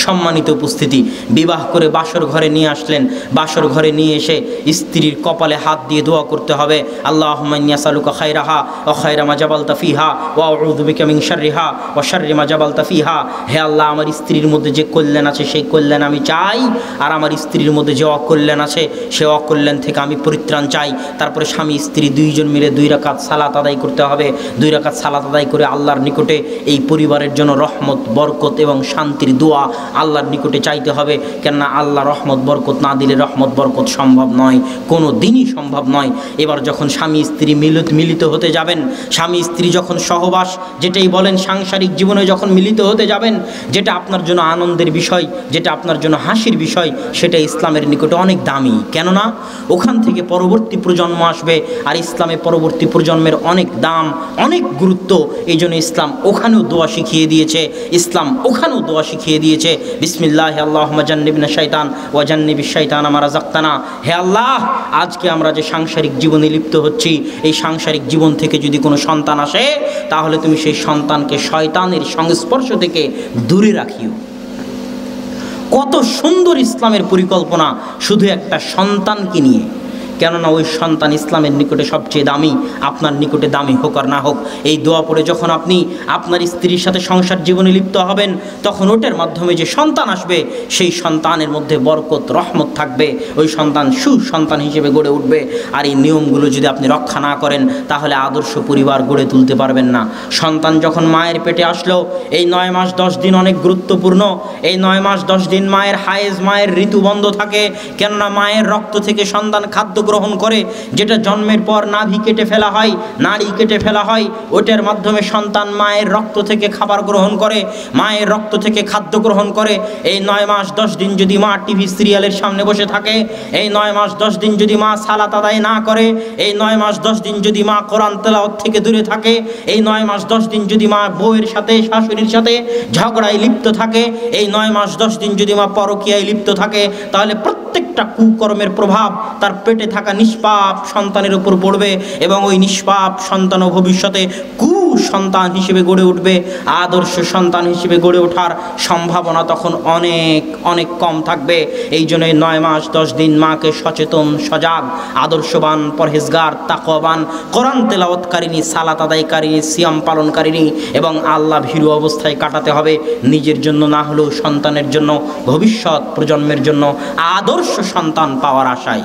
সম্মানিত উপস্থিতি, বিবাহ করে বাসর ঘরে নিয়ে আসলেন। বাসর ঘরে নিয়ে এসে স্ত্রীর কপালে হাত দিয়ে দোয়া করতে হবে, আল্লাহুম্মা ইন্নী আসআলুকা খায়রাহা ওয়া খায়রা মা জাবালতা ফিহা ওয়া আউযু বিকা মিন শাররিহা ওয়া শাররি মা জাবালতা ফিহা। হে আল্লাহ, আমার স্ত্রীর মধ্যে যে কল্যাণ আছে সেই কল্যাণ আমি চাই, আর আমার স্ত্রীর মধ্যে যে অকল্যাণ আছে সে অকল্যাণ থেকে আমি পরিত্রাণ চাই। তারপরে স্বামী স্ত্রী দুইজন মিলে 2 রাকাত সালাত আদায় করতে হবে। 2 রাকাত সালাত আদায় করে আল্লাহর নিকটে এই পরিবারের জন্য রহমত, বরকত এবং শান্তির দোয়া আল্লাহর নিকটে চাইতে হবে। কেননা আল্লাহ রহমত বরকত না দিলে রহমত বরকত সম্ভব নয়, কোনো দিনই সম্ভব নয়। এবার যখন স্বামী স্ত্রী মিলিত হতে যাবেন, স্বামী স্ত্রী যখন সহবাস যেটাই বলেন সাংসারিক জীবনে যখন মিলিত হতে যাবেন, যেটা আপনার জন্য আনন্দের বিষয়, যেটা আপনার জন্য হাসির বিষয়, সেটা ইসলামের নিকটে অনেক দামি। কেননা ওখান থেকে পরবর্তী প্রজন্ম আসবে, আর ইসলামে পরবর্তী প্রজন্মের অনেক দাম, অনেক গুরুত্ব। এই জন্য ইসলাম ওখানেও দোয়া শিখিয়ে দিয়েছে, ইসলাম ওখানেও দোয়া শিখিয়ে দিয়েছে, বিসমিল্লাহ আল্লাহুম্মা জান্নিবনা শাইতান ওয়া জান্নিবিশ শাইতানা মা রাযাকতানা। হে আল্লাহ, আজকে আমরা যে সাংসারিক জীবনে লিপ্ত হচ্ছি, এই সাংসারিক জীবন থেকে যদি কোনো সন্তান আসে, তাহলে তুমি সেই সন্তানকে শয়তানের সংস্পর্শ থেকে দূরে রাখিও। কত সুন্দর ইসলামের পরিকল্পনা শুধু একটা সন্তানকে নিয়ে। কেননা ওই সন্তান ইসলামের নিকটে সবচেয়ে দামি, আপনার নিকটে দামি হোক আর না হোক। এই দোয়া পড়ে যখন আপনি আপনার স্ত্রীর সাথে সংসার জীবনে লিপ্ত হবেন, তখন ওটার মাধ্যমে যে সন্তান আসবে, সেই সন্তানের মধ্যে বরকত রহমত থাকবে, ওই সন্তান সুসন্তান হিসেবে গড়ে উঠবে। আর এই নিয়মগুলো যদি আপনি রক্ষা না করেন, তাহলে আদর্শ পরিবার গড়ে তুলতে পারবেন না। সন্তান যখন মায়ের পেটে আসলো, এই 9 মাস 10 দিন অনেক গুরুত্বপূর্ণ। এই 9 মাস 10 দিন মায়ের হায়েজ, মায়ের ঋতু বন্ধ থাকে। কেননা মায়ের রক্ত থেকে সন্তান খাদ্য গ্রহণ করে, যেটা জন্মের পর নাভি কেটে ফেলা হয়, নাড়ি কেটে ফেলা হয়, ওটার মাধ্যমে সন্তান মায়ের রক্ত থেকে খাবার গ্রহণ করে, মায়ের রক্ত থেকে খাদ্য গ্রহণ করে। এই 9 মাস 10 দিন যদি মা টিভি সিরিয়ালের সামনে বসে থাকে, এই 9 মাস 10 দিন যদি মা সালাত আদায় না করে, এই 9 মাস 10 দিন যদি মা কোরআন তেলাওয়াত থেকে দূরে থাকে, এই 9 মাস 10 দিন যদি মা বউয়ের সাথে, শাশুড়ির সাথে ঝগড়ায় লিপ্ত থাকে, এই 9 মাস 10 দিন যদি মা পরকীয়ায় লিপ্ত থাকে, তাহলে প্রত্যেকটা কুকর্মের প্রভাব তার পেটে থাকা নিষ্পাপ সন্তানের উপর পড়বে, এবং ওই নিষ্পাপ সন্তানও ভবিষ্যতে কুসন্তান হিসেবে গড়ে উঠবে। আদর্শ সন্তান হিসেবে গড়ে ওঠার সম্ভাবনা তখন অনেক অনেক কম থাকবে। এই জন্য 9 মাস 10 দিন মাকে সচেতন, সজাগ, আদর্শবান, পরহেজগার, তাকওয়াবান, কোরআন তেলাওয়াতকারিনী, সালাত আদায়কারিনী, সিয়াম পালনকারিনী এবং আল্লাহ ভীরু অবস্থায় কাটাতে হবে। নিজের জন্য না হলেও সন্তানের জন্য, ভবিষ্যৎ প্রজন্মের জন্য আদর্শ সন্তান পাওয়ার আশায়।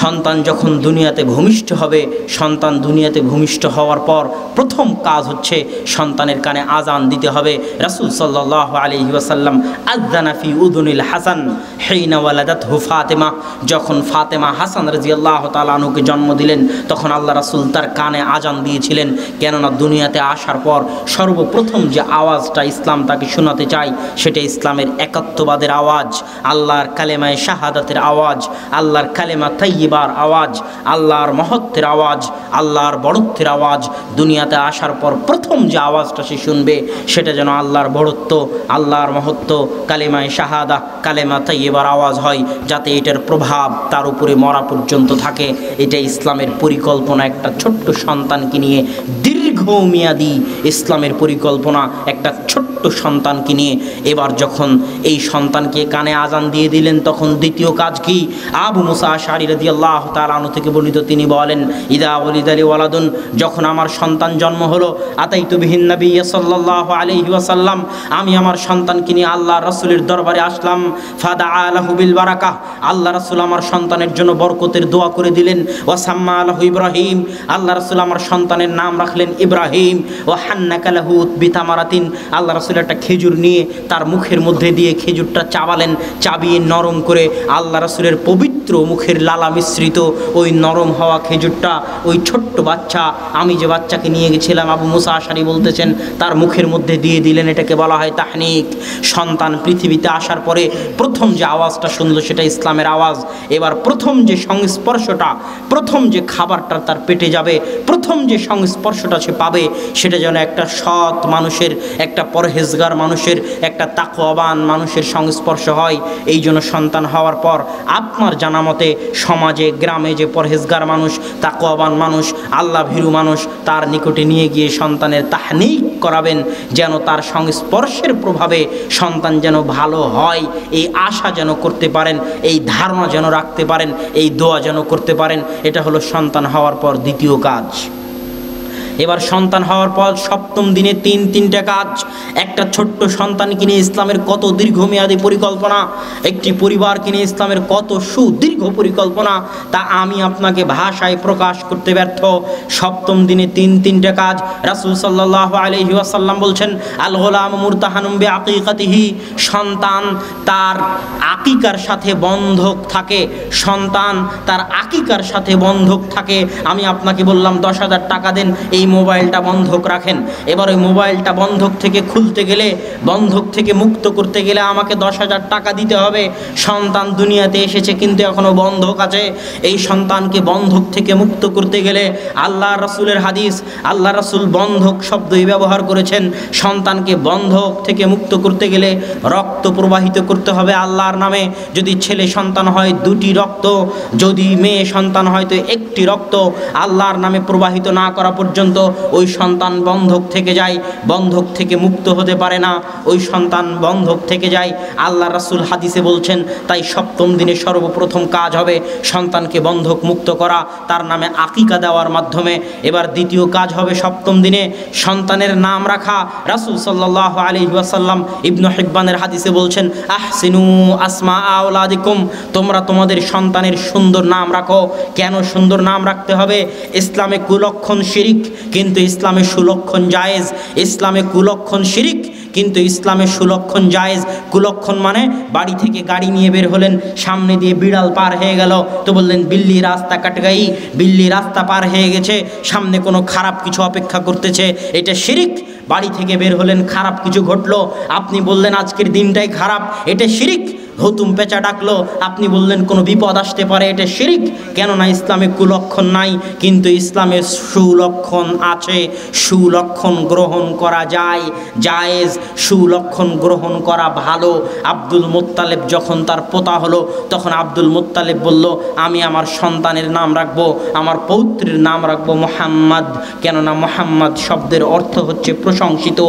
সন্তান যখন দুনিয়াতে ভূমিষ্ঠ হবে, সন্তান দুনিয়াতে ভূমিষ্ঠ হওয়ার পর প্রথম কাজ হচ্ছে সন্তানের কানে আজান দিতে হবে। রাসূল সাল্লাল্লাহু আলাইহি ওয়াসাল্লাম আযানা ফি উযুনিল হাসান হিনা ওয়ালাদাতহু ফাতেমা, যখন ফাতেমা হাসান রাদিয়াল্লাহু তাআলা আনহুকে জন্ম দিলেন, তখন আল্লাহ রাসূল তার কানে আজান দিয়েছিলেন। কেননা দুনিয়াতে আসার পর সর্বপ্রথম যে আওয়াজটা ইসলাম তাকে শোনাতে চায়, সেটা ইসলামের একাত্মবাদের আওয়াজ, আল্লাহর কালেমায়ে শাহাদাতের আওয়াজ, আল্লাহর কালেমা তাইয়্যিবার আওয়াজ, আল্লাহর মহত্বের আওয়াজ, আল্লাহর বড়ত্বের আওয়াজ। দুনিয়াতে আসার পর প্রথম যে আওয়াজটা সে শুনবে, সেটা যেন আল্লাহর বড়ত্ব, আল্লাহর মহত্ব, কালেমায়ে শাহাদা, কালেমা তাইয়্যিবার আওয়াজ হয়, যাতে এটার প্রভাব তার উপরে মরা পর্যন্ত থাকে। এটা ইসলামের পরিকল্পনা। একটা ছোট্ট সন্তানকে নিয়ে দীর্ঘমেয়াদী ইসলামের পরিকল্পনা, একটা ছোট্ট সন্তানকে নিয়ে। এবার যখন এই সন্তানকে কানে আজান দিয়ে দিলেন, তখন দ্বিতীয় কাজ কি? আবু মুসা আশআরী রাদিয়াল্লাহু তাআলা আনহু থেকে বর্ণিত, তিনি বলেন, ইদা ওয়ালিদালি ওয়ালাদুন, যখন আমার সন্তান জন্ম হলো, আতাইতু বিহিন নবী সাল্লাল্লাহু আলাইহি ওয়াসাল্লাম, আমি আমার সন্তানকে নিয়ে আল্লাহর রাসূলের দরবারে আসলাম। ফাদাআ লাহু বিল বারাকাহ, আল্লাহ রাসূল আমার সন্তানের জন্য বরকতের দোয়া করে দিলেন। ওয়া সাম্মা লাহু ইব্রাহিম, আল্লাহ রাসূল আমার সন্তানের নাম রাখলেন ইব্রাহিম। ওয়া হান্নাকা লাহু বিতামারাতিন, আল্লাহ রাসূল একটা খেজুর নিয়ে তার মুখের মধ্যে দিয়ে খেজুরটা চাবালেন, চাবিয়ে নরম করে আল্লাহ রাসূলের পবিত্র মুখের লালা মিশ্রিত ওই নরম হওয়া খেজুরটা ওই ছোট্ট বাচ্চা, আমি যে বাচ্চাকে নিয়ে গেছিলাম, আবু মুসা আশআরী বলতেছেন, তার মুখের মধ্যে দিয়ে দিলেন। এটাকে বলা হয় তাহনিক। সন্তান পৃথিবীতে আসার পরে প্রথম যে আওয়াজটা শুনলো, সেটা ইসলামের আওয়াজ। এবার প্রথম যে সংস্পর্শটা, প্রথম যে খাবারটা তার পেটে যাবে, প্রথম যে সংস্পর্শটা সে পাবে, সেটা যেন একটা সৎ মানুষের, একটা পরহেজগার মানুষের, একটা তাকওয়াবান মানুষের সংস্পর্শ হয়। এই জন্য সন্তান হওয়ার পর আপনার জানা জানা মতে সমাজে গ্রামে যে পরহেজগার মানুষ, তাকওয়াবান মানুষ, আল্লাহ ভীরু মানুষ, তার নিকটে নিয়ে গিয়ে সন্তানের তাহনীক করাবেন, যেন তার সংস্পর্শের প্রভাবে সন্তান যেন ভালো হয়, এই আশা যেন করতে পারেন, এই ধারণা যেন রাখতে পারেন, এই দোয়া যেন করতে পারেন। এটা হলো সন্তান হওয়ার পর দ্বিতীয় কাজ। এবার সন্তান হওয়ার পর সপ্তম দিনে তিনটা কাজ। একটা ছোট্ট সন্তানকে নিয়ে ইসলামের কত দীর্ঘমেয়াদী পরিকল্পনা, একটি পরিবারকে নিয়ে ইসলামের কত সুদীর্ঘ পরিকল্পনা, তা আমি আপনাকে ভাষায় প্রকাশ করতে ব্যর্থ। সপ্তম দিনে তিনটা কাজ। রাসূল সাল্লাল্লাহু আলাইহি ওয়াসাল্লাম বলছেন, আল গোলাম মুরতাহানুম বিআকিকাতিহি, সন্তান তার আকিকার সাথে বন্ধক থাকে, সন্তান তার আকিকার সাথে বন্ধক থাকে। আমি আপনাকে বললাম 10,000 টাকা দেন, এই মোবাইলটা বন্ধক রাখেন। এবার ওই মোবাইলটা বন্ধক থেকে খুলতে গেলে, বন্ধক থেকে মুক্ত করতে গেলে আমাকে 10,000 টাকা দিতে হবে। সন্তান দুনিয়াতে এসেছে কিন্তু এখনো বন্ধক আছে। এই সন্তানকে বন্ধক থেকে মুক্ত করতে গেলে আল্লাহ রাসূলের হাদিস, আল্লাহ রাসূল বন্ধক শব্দই ব্যবহার করেছেন। সন্তানকে বন্ধক থেকে মুক্ত করতে গেলে রক্ত প্রবাহিত করতে হবে আল্লাহর নামে। যদি ছেলে সন্তান হয় 2টি রক্ত, যদি মেয়ে সন্তান হয় তো 1টি রক্ত। আল্লাহর নামে প্রবাহিত না করা পর্যন্ত ওই সন্তান বন্ধক থেকে যায়, বন্ধক থেকে মুক্ত হতে পারে না, ওই সন্তান বন্ধক থেকে যায়। আল্লাহ রাসূল হাদিসে বলছেন, তাই সপ্তম দিনে সর্বপ্রথম কাজ হবে সন্তানকে বন্ধক মুক্ত করা, তার নামে আকিকা দেওয়ার মাধ্যমে। এবার দ্বিতীয় কাজ হবে সপ্তম দিনে সন্তানের নাম রাখা। রাসূল সাল্লাল্লাহু আলাইহি ওয়াসাল্লাম ইবনে হিব্বানের হাদিসে বলছেন, আহসিনু আসমা আওলাদিকুম, তোমরা তোমাদের সন্তানের সুন্দর নাম রাখো। কেন সুন্দর নাম রাখতে হবে? ইসলামে কুলক্ষণ শিরিক, কিন্তু ইসলামে সুলক্ষণ জায়েজ। ইসলামে কুলক্ষণ শিরিক, কিন্তু ইসলামে সুলক্ষণ জায়েজ। কুলক্ষণ মানে বাড়ি থেকে গাড়ি নিয়ে বের হলেন, সামনে দিয়ে বিড়াল পার হয়ে গেল, তো বললেন বিল্লি রাস্তা কাট গাই, বিল্লি রাস্তা পার হয়ে গেছে, সামনে কোনো খারাপ কিছু অপেক্ষা করতেছে, এটা শিরিক। বাড়ি থেকে বের হলেন, খারাপ কিছু ঘটলো, আপনি বললেন আজকের দিনটাই খারাপ, এটা শিরিক। হুতুম পেঁচা ডাকলো, আপনি বললেন কোনো বিপদ আসতে পারে, এটা শিরিক। কেননা ইসলামে কুলক্ষণ নাই, কিন্তু ইসলামে সুলক্ষণ আছে। সুলক্ষণ গ্রহণ করা যায়, জায়েজ। সুলক্ষণ গ্রহণ করা ভালো। আব্দুল মুত্তালিব যখন তার পোতা হলো, তখন আব্দুল মুত্তালিব বলল, আমি আমার সন্তানের নাম রাখবো, আমার পৌত্রের নাম রাখবো মুহাম্মদ। কেননা মুহাম্মদ শব্দের অর্থ হচ্ছে প্রশংসিত।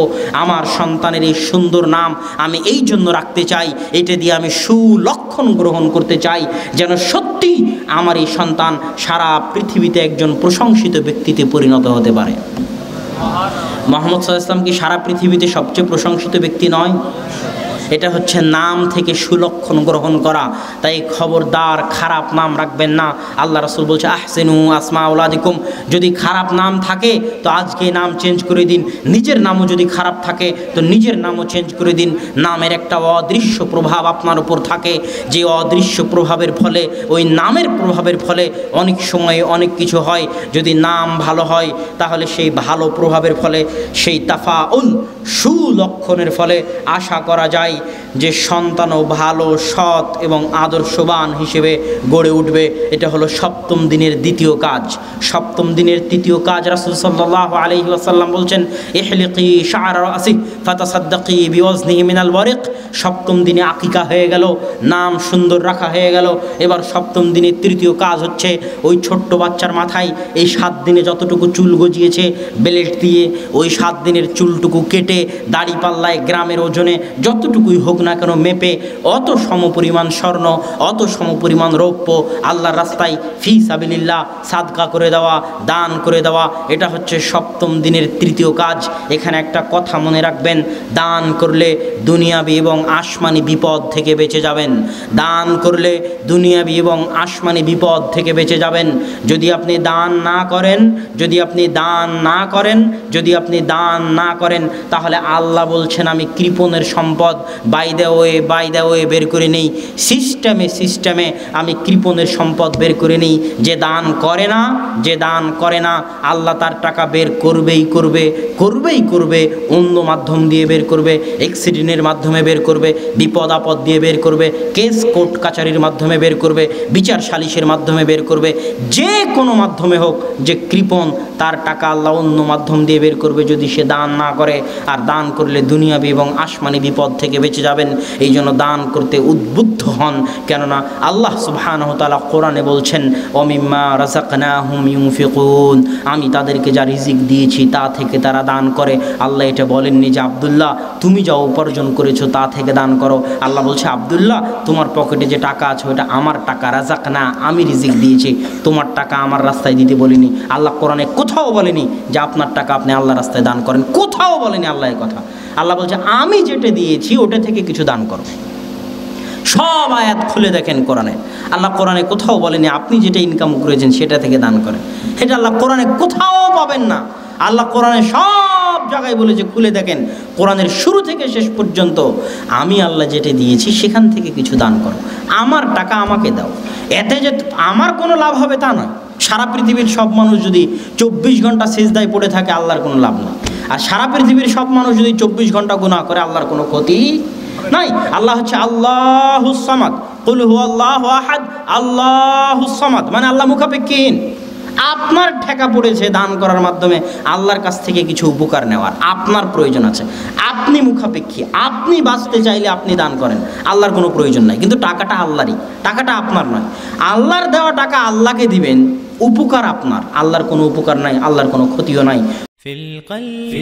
আমার সন্তানের এই সুন্দর নাম আমি এই জন্য রাখতে চাই, এটা দিয়ে আমি সুলক্ষণ গ্রহণ করতে চাই, যেন সত্যি আমার এই সন্তান সারা পৃথিবীতে একজন প্রশংসিত ব্যক্তিতে পরিণত হতে পারে। মুহাম্মদ সাল্লাল্লাহু আলাইহি ওয়াসাল্লাম কি সারা পৃথিবীতে সবচেয়ে প্রশংসিত ব্যক্তি নয়? এটা হচ্ছে নাম থেকে সুলক্ষণ গ্রহণ করা। তাই খবরদার খারাপ নাম রাখবেন না। আল্লাহ রাসূল বলছে, আহসিনু আসমা আওলাদিকুম, যদি খারাপ নাম থাকে তো আজকে নাম চেঞ্জ করে দিন। নিজের নামও যদি খারাপ থাকে তো নিজের নামও চেঞ্জ করে দিন। নামের একটা অদৃশ্য প্রভাব আপনার উপর থাকে, যে অদৃশ্য প্রভাবের ফলে, ওই নামের প্রভাবের ফলে অনেক সময় অনেক কিছু হয়। যদি নাম ভালো হয় তাহলে সেই ভালো প্রভাবের ফলে, সেই তাফাউল সুলক্ষণের ফলে আশা করা যায় যে সন্তানও ভালো, সৎ এবং আদর্শবান হিসেবে গড়ে উঠবে। এটা হলো সপ্তম দিনের দ্বিতীয় কাজ। সপ্তম দিনের তৃতীয় কাজ, রাসূল সাল্লাল্লাহু আলাইহি ওয়াসাল্লাম বলছেন, ইহলিকি শা'রা রাসি ফাতাসাদ্দাকি বিওয়াজনিহি মিনাল ওয়ারিক। সপ্তম দিনে আকিকা হয়ে গেল, নাম সুন্দর রাখা হয়ে গেল। এবার সপ্তম দিনের তৃতীয় কাজ হচ্ছে ওই ছোট্ট বাচ্চার মাথায় এই 7 দিনে যতটুকু চুল গজিয়েছে বেলেট দিয়ে, ওই 7 দিনের চুলটুকু কেটে দাড়ি পাল্লায় গ্রামের ওজনে যতটুকুই হোক না কেন মেপে অত সমপরিমাণ স্বর্ণ, অত সমপরিমাণ রৌপ্য আল্লাহর রাস্তায় ফি সাবিলিল্লাহ সাদকা করে দেওয়া, দান করে দেওয়া। এটা হচ্ছে সপ্তম দিনের তৃতীয় কাজ। এখানে একটা কথা মনে রাখবেন, দান করলে দুনিয়াবি এবং আসমানি বিপদ থেকে বেঁচে যাবেন। দান করলে দুনিয়াবি এবং আসমানি বিপদ থেকে বেঁচে যাবেন। যদি আপনি দান না করেন, যদি আপনি দান না করেন, যদি আপনি দান না করেন, তাহলে আল্লাহ বলছেন আমি কৃপণের সম্পদ বাই দ্য ওয়ে বের করে নেই। সিস্টেমে আমি কৃপণের সম্পদ বের করে নেই। যে দান করে না, যে দান করে না, আল্লাহ তার টাকা বের করবেই করবে। অন্য মাধ্যম দিয়ে বের করবে, অ্যাক্সিডেন্টের মাধ্যমে বের করবে, বিপদ আপদ দিয়ে বের করবে, কেস কোর্ট কাচারির মাধ্যমে বের করবে, বিচার সালিশের মাধ্যমে বের করবে। যে কোনো মাধ্যমে হোক, যে কৃপণ তার টাকা আল্লাহ অন্য মাধ্যম দিয়ে বের করবে যদি সে দান না করে। আর দান করলে দুনিয়াবি এবং আসমানি বিপদ থেকে বেঁচে যাবেন। এই জন্য দান করতে উদ্বুদ্ধ হন, কেননা আল্লাহ সুবহানাহু ওয়া তাআলা কোরআনে বলছেন ওমিম্মা রাযাকনাহুম ইউনফিকুন, আমি তাদেরকে যা রিজিক দিয়েছি তা থেকে তারা দান করে। আল্লাহ এটা বলেননি যে আব্দুল্লাহ তুমি যা উপার্জন করেছো তা থেকে দান করো। আল্লাহ বলছে আব্দুল্লাহ তোমার পকেটে যে টাকা আছে ওটা আমার টাকা, রাযাকনা আমি রিজিক দিয়েছি, তোমার টাকা আমার রাস্তায় দিতে বলিনি। আল্লাহ কোরআনে কোথাও বলেনি যে আপনার টাকা আপনি আল্লাহ রাস্তায় দান করেন, কোথাও বলেনি আল্লাহ এই কথা। আল্লাহ বলছে আমি যেটা দিয়েছি ওটা থেকে কিছু দান করো। সব আয়াত খুলে দেখেন কোরআনে, আল্লাহ কোরআনে কোথাও বলেনি আপনি যেটা ইনকাম করেছেন সেটা থেকে দান করেন। এটা আল্লাহ কোরআনে কোথাও পাবেন না। আল্লাহ কোরআনে সব জায়গায় বলেছে, খুলে দেখেন কোরআনের শুরু থেকে শেষ পর্যন্ত আমি আল্লাহ যেটা দিয়েছি সেখান থেকে কিছু দান করো, আমার টাকা আমাকে দাও। এতে যে আমার কোনো লাভ হবে তা নয়। সারা পৃথিবীর সব মানুষ যদি 24 ঘন্টা সিজদায় পড়ে থাকে আল্লাহর কোনো লাভ নেই, আর সারা পৃথিবীর সব মানুষ যদি 24 ঘন্টা গুনাহ করে আল্লাহর কোনো ক্ষতি নাই। আল্লাহ হচ্ছে আল্লাহুস সামাদ, কুল হুয়াল্লাহু আহাদ, আল্লাহুস সামাদ, মানে আল্লাহ মুখাপেক্ষীহীন। আপনার ঠেকা পড়েছে দান করার মাধ্যমে আল্লাহর কাছ থেকে কিছু উপকার নেওয়ার, আপনার প্রয়োজন আছে, আপনি মুখাপেক্ষী, আপনি বাঁচতে চাইলে আপনি দান করেন, আল্লাহর কোনো প্রয়োজন নাই। কিন্তু টাকাটা আল্লাহরই, টাকাটা আপনার নয়। আল্লাহর দেওয়া টাকা আল্লাহকে দিবেন, উপকার আপনার, আল্লাহর কোনো উপকার নাই, আল্লাহর কোনো ক্ষতিও নাই। في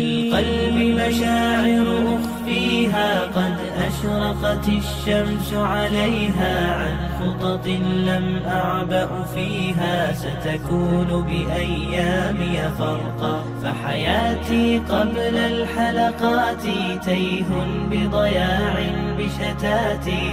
القلب مشاعر أخفيها قد أشرقت الشمس عليها عن خطط لم أعبأ فيها ستكون بأيامي فرقا فحياتي قبل الحلقات تيه بضياع بشتاتي